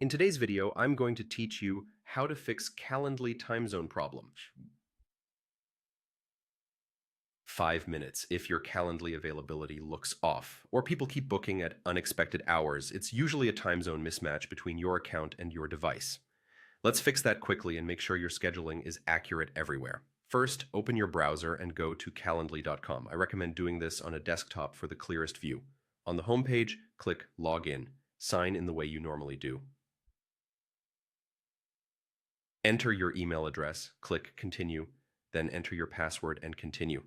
In today's video, I'm going to teach you how to fix Calendly Timezone problem. 5 minutes if your Calendly availability looks off, or people keep booking at unexpected hours. It's usually a time zone mismatch between your account and your device. Let's fix that quickly and make sure your scheduling is accurate everywhere. First, open your browser and go to calendly.com. I recommend doing this on a desktop for the clearest view. On the homepage, click Login. Sign in the way you normally do. Enter your email address, click Continue, then enter your password and continue.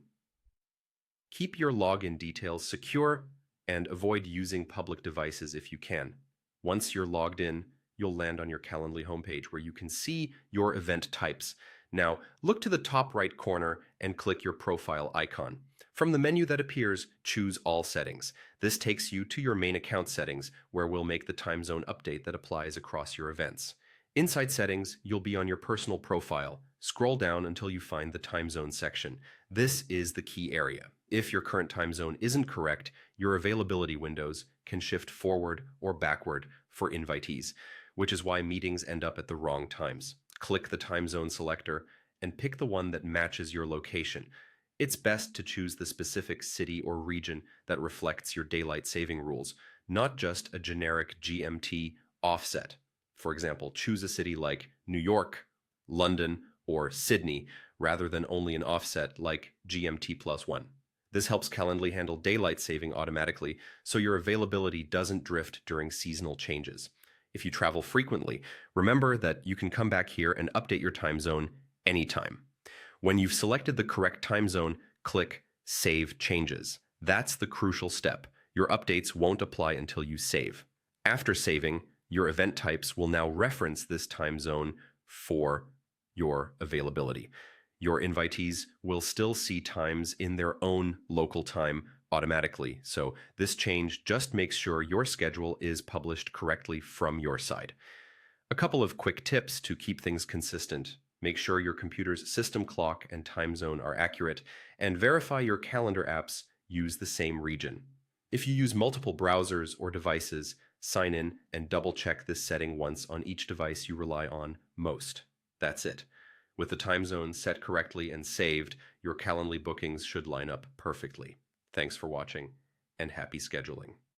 Keep your login details secure and avoid using public devices if you can. Once you're logged in, you'll land on your Calendly homepage where you can see your event types. Now, look to the top right corner and click your profile icon. From the menu that appears, choose All Settings. This takes you to your main account settings, where we'll make the time zone update that applies across your events. Inside Settings, you'll be on your personal profile. Scroll down until you find the time zone section. This is the key area. If your current time zone isn't correct, your availability windows can shift forward or backward for invitees, which is why meetings end up at the wrong times. Click the time zone selector and pick the one that matches your location. It's best to choose the specific city or region that reflects your daylight saving rules, not just a generic GMT offset. For example, choose a city like New York, London, or Sydney, rather than only an offset like GMT+1. This helps Calendly handle daylight saving automatically, so your availability doesn't drift during seasonal changes. If you travel frequently, remember that you can come back here and update your time zone anytime. When you've selected the correct time zone, click Save Changes. That's the crucial step. Your updates won't apply until you save. After saving, your event types will now reference this time zone for your availability. Your invitees will still see times in their own local time automatically. So this change just makes sure your schedule is published correctly from your side. A couple of quick tips to keep things consistent. Make sure your computer's system clock and time zone are accurate, and verify your calendar apps use the same region. If you use multiple browsers or devices, sign in and double-check this setting once on each device you rely on most. That's it. With the time zone set correctly and saved, your Calendly bookings should line up perfectly. Thanks for watching, and happy scheduling.